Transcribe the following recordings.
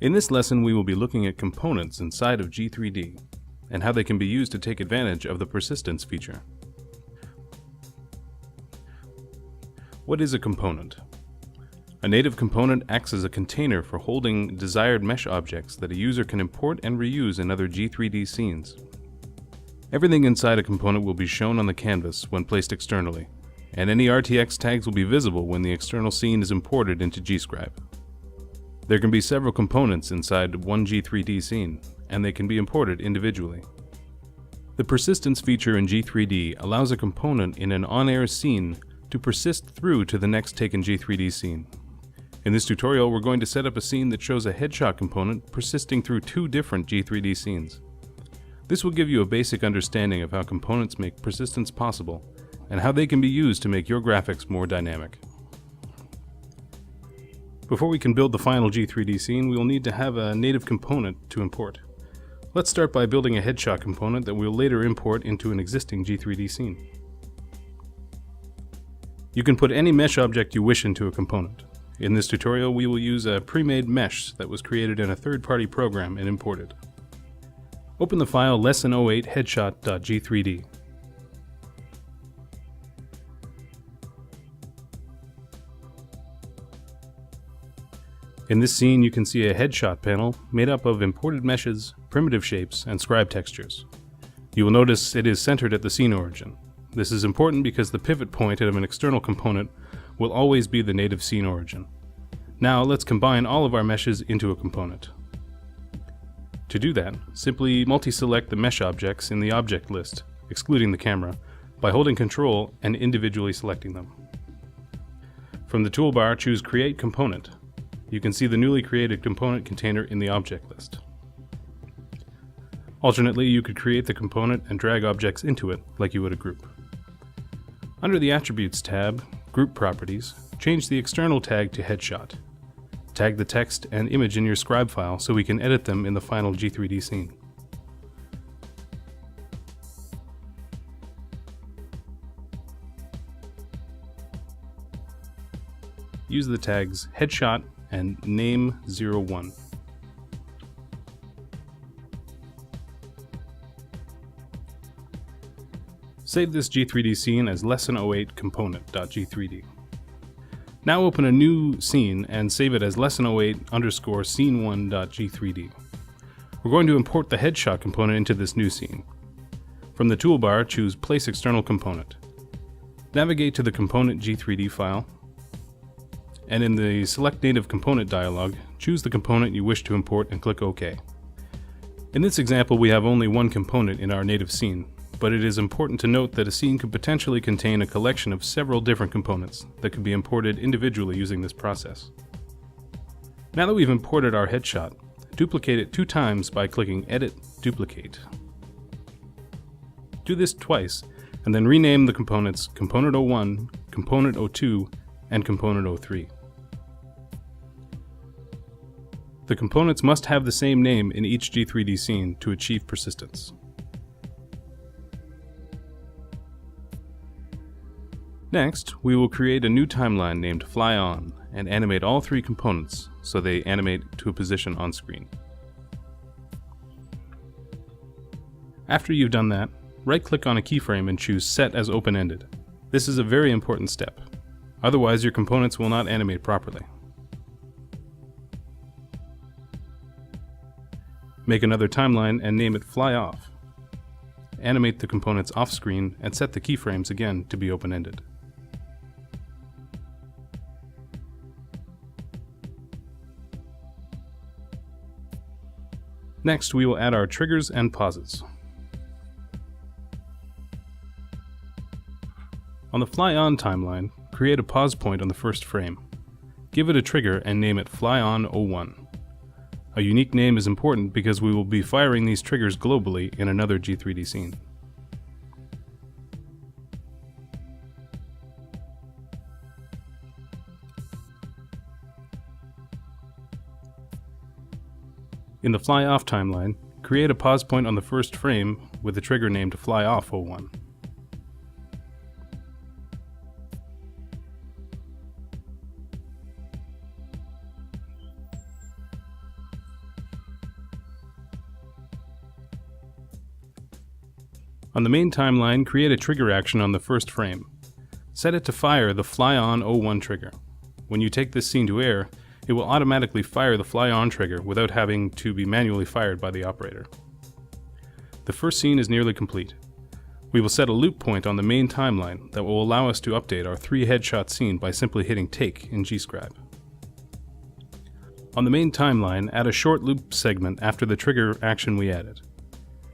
In this lesson, we will be looking at components inside of G3D and how they can be used to take advantage of the persistence feature. What is a component? A native component acts as a container for holding desired mesh objects that a user can import and reuse in other G3D scenes. Everything inside a component will be shown on the canvas when placed externally, and any RTX tags will be visible when the external scene is imported into Gscribe. There can be several components inside one G3D scene, and they can be imported individually. The persistence feature in G3D allows a component in an on-air scene to persist through to the next taken G3D scene. In this tutorial, we're going to set up a scene that shows a headshot component persisting through two different G3D scenes. This will give you a basic understanding of how components make persistence possible, and how they can be used to make your graphics more dynamic. Before we can build the final G3D scene, we will need to have a native component to import. Let's start by building a headshot component that we'll later import into an existing G3D scene. You can put any mesh object you wish into a component. In this tutorial, we will use a pre-made mesh that was created in a third-party program and imported. Open the file Lesson-08 headshot.g3d. In this scene, you can see a headshot panel made up of imported meshes, primitive shapes, and scribe textures. You will notice it is centered at the scene origin. This is important because the pivot point of an external component will always be the native scene origin. Now let's combine all of our meshes into a component. To do that, simply multi-select the mesh objects in the object list, excluding the camera, by holding Ctrl and individually selecting them. From the toolbar, choose Create Component. You can see the newly created component container in the object list. Alternately, you could create the component and drag objects into it like you would a group. Under the Attributes tab, Group Properties, change the external tag to Headshot. Tag the text and image in your scribe file so we can edit them in the final G3D scene. Use the tags Headshot and Name01. Save this G3D scene as Lesson-08 component.g3d. Now open a new scene and save it as Lesson-08_scene1.g3d. We're going to import the headshot component into this new scene. From the toolbar, choose Place External Component. Navigate to the component G3D file, and in the Select Native Component dialog, choose the component you wish to import and click OK. In this example, we have only one component in our native scene, but it is important to note that a scene could potentially contain a collection of several different components that could be imported individually using this process. Now that we've imported our headshot, duplicate it 2 times by clicking Edit, Duplicate. Do this twice, and then rename the components Component 01, Component 02, and Component 03. The components must have the same name in each G3D scene to achieve persistence. Next, we will create a new timeline named Fly On and animate all 3 components so they animate to a position on screen. After you've done that, right-click on a keyframe and choose Set as Open-Ended. This is a very important step. Otherwise, your components will not animate properly. Make another timeline and name it Fly Off. Animate the components off-screen and set the keyframes again to be open-ended. Next, we will add our triggers and pauses. On the Fly On timeline, create a pause point on the first frame. Give it a trigger and name it Fly On 01. A unique name is important because we will be firing these triggers globally in another G3D scene. In the Fly Off timeline, create a pause point on the first frame with the trigger named Fly Off 01. On the main timeline, create a trigger action on the first frame. Set it to fire the Fly On 01 trigger. When you take this scene to air, it will automatically fire the Fly On trigger without having to be manually fired by the operator. The first scene is nearly complete. We will set a loop point on the main timeline that will allow us to update our 3 headshot scene by simply hitting Take in G3D. On the main timeline, add a short loop segment after the trigger action we added.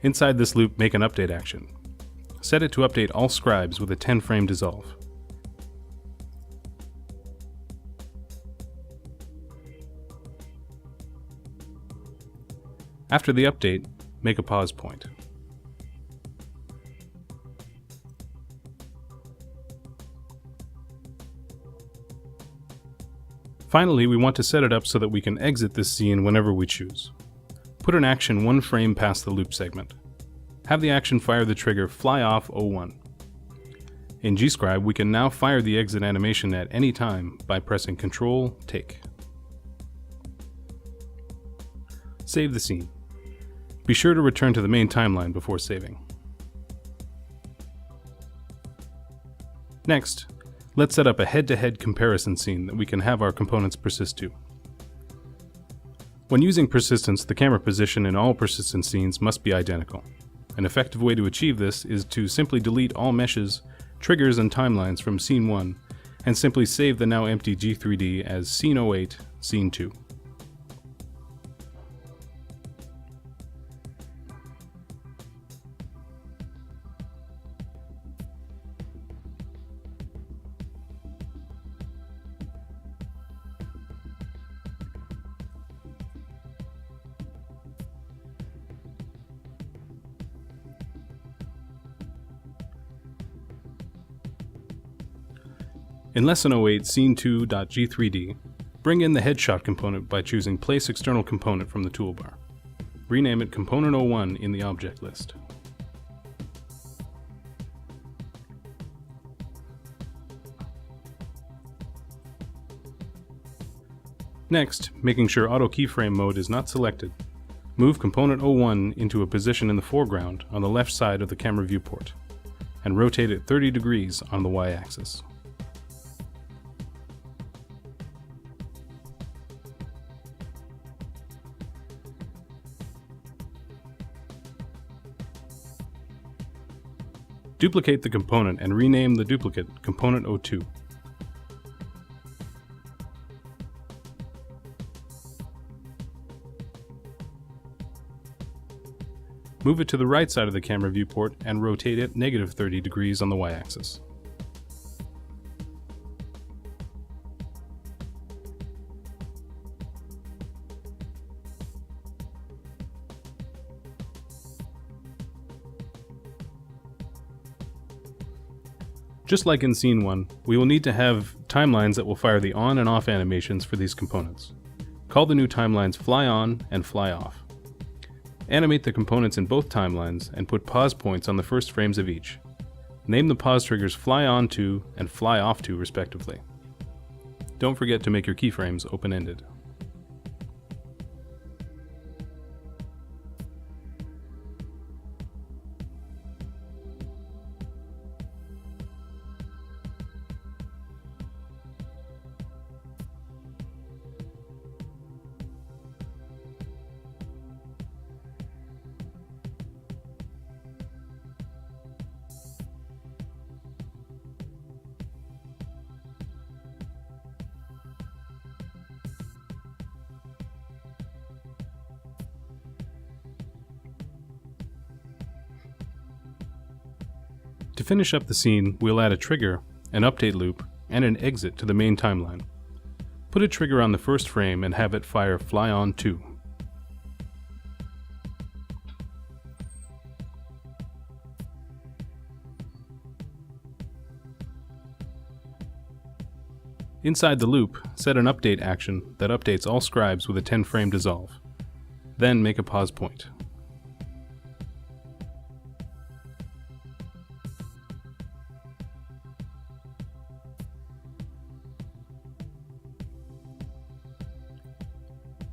Inside this loop, make an update action. Set it to update all scribes with a 10-frame dissolve. After the update, make a pause point. Finally, we want to set it up so that we can exit this scene whenever we choose. Put an action 1 frame past the loop segment. Have the action fire the trigger Fly Off 01. In G3D, we can now fire the exit animation at any time by pressing Ctrl, Take. Save the scene. Be sure to return to the main timeline before saving. Next, let's set up a head-to-head comparison scene that we can have our components persist to. When using persistence, the camera position in all persistent scenes must be identical. An effective way to achieve this is to simply delete all meshes, triggers, and timelines from Scene 1 and simply save the now empty G3D as Lesson-08, Scene 2. In Lesson-08 Scene2.G3D, bring in the headshot component by choosing Place External Component from the toolbar. Rename it Component 01 in the object list. Next, making sure Auto Keyframe mode is not selected, move Component 01 into a position in the foreground on the left side of the camera viewport, and rotate it 30 degrees on the Y-axis. Duplicate the component and rename the duplicate Component 02. Move it to the right side of the camera viewport and rotate it negative 30 degrees on the Y-axis. Just like in Scene 1, we will need to have timelines that will fire the on and off animations for these components. Call the new timelines Fly On and Fly Off. Animate the components in both timelines and put pause points on the first frames of each. Name the pause triggers Fly On to and Fly Off to respectively. Don't forget to make your keyframes open-ended. To finish up the scene, we'll add a trigger, an update loop, and an exit to the main timeline. Put a trigger on the first frame and have it fire Fly On 2. Inside the loop, set an update action that updates all scribes with a 10-frame dissolve. Then make a pause point.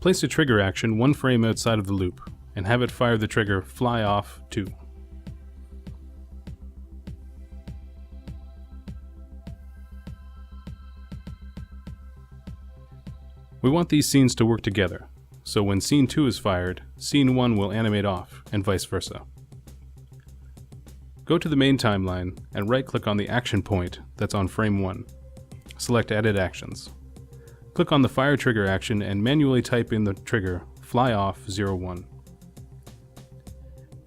Place a trigger action 1 frame outside of the loop, and have it fire the trigger Fly Off 2. We want these scenes to work together, so when scene 2 is fired, scene 1 will animate off, and vice versa. Go to the main timeline and right-click on the action point that's on frame 1. Select Edit Actions. Click on the fire trigger action and manually type in the trigger FlyOff01.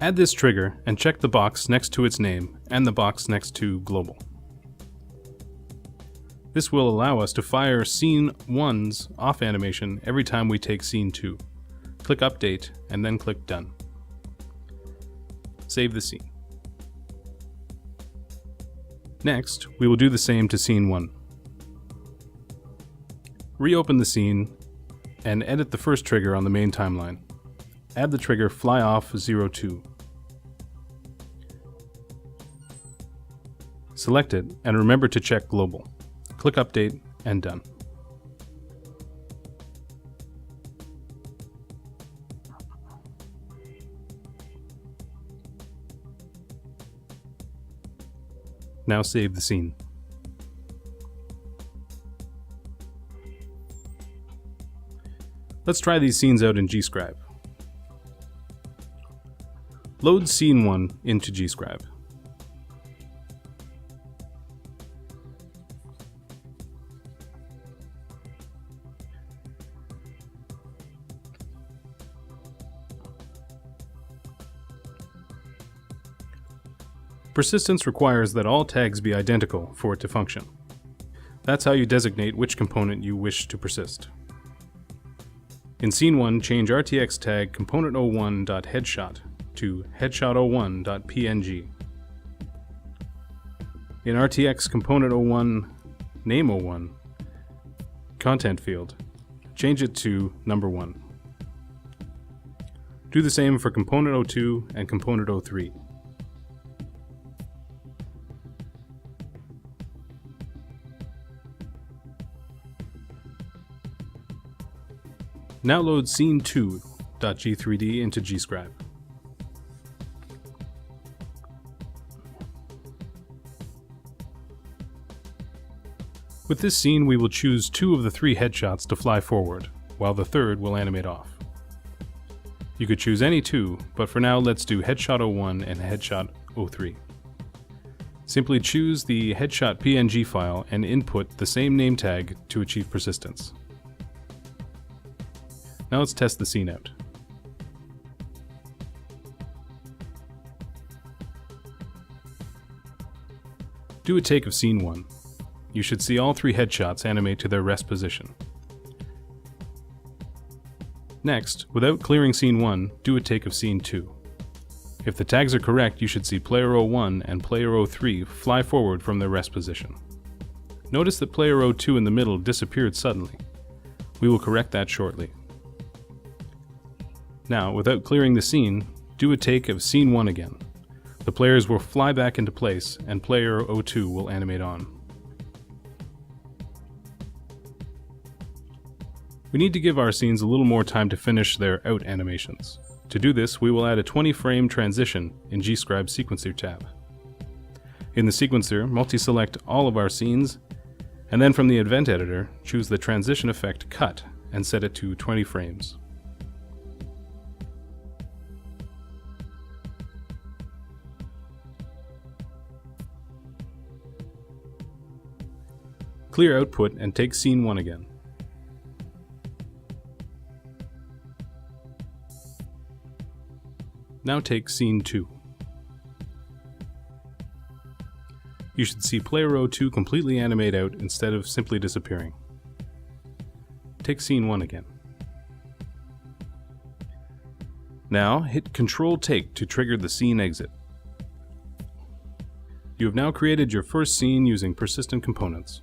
Add this trigger and check the box next to its name and the box next to Global. This will allow us to fire scene 1's off animation every time we take scene 2. Click Update and then click Done. Save the scene. Next, we will do the same to scene 1. Reopen the scene and edit the first trigger on the main timeline. Add the trigger FlyOff02. Select it and remember to check Global. Click Update and Done. Now save the scene. Let's try these scenes out in G3D. Load scene 1 into G3D. Persistence requires that all tags be identical for it to function. That's how you designate which component you wish to persist. In Scene 1, change RTX tag component01.headshot to headshot01.png. In RTX component01 name01 content field, change it to number 1. Do the same for component02 and component03. Now load scene2.g3d into G3D. With this scene, we will choose 2 of the 3 headshots to fly forward, while the third will animate off. You could choose any 2, but for now let's do headshot 01 and headshot 03. Simply choose the headshot PNG file and input the same name tag to achieve persistence. Now let's test the scene out. Do a take of scene 1. You should see all 3 headshots animate to their rest position. Next, without clearing scene 1, do a take of scene 2. If the tags are correct, you should see player 01 and player 03 fly forward from their rest position. Notice that player 02 in the middle disappeared suddenly. We will correct that shortly. Now, without clearing the scene, do a take of scene 1 again. The players will fly back into place and player 02 will animate on. We need to give our scenes a little more time to finish their out animations. To do this, we will add a 20-frame transition in G3D Sequencer tab. In the sequencer, multi-select all of our scenes, and then from the event editor, choose the transition effect Cut and set it to 20 frames. Clear output and take scene 1 again. Now take scene 2. You should see player 02 completely animate out instead of simply disappearing. Take scene 1 again. Now hit Ctrl-Take to trigger the scene exit. You have now created your first scene using persistent components.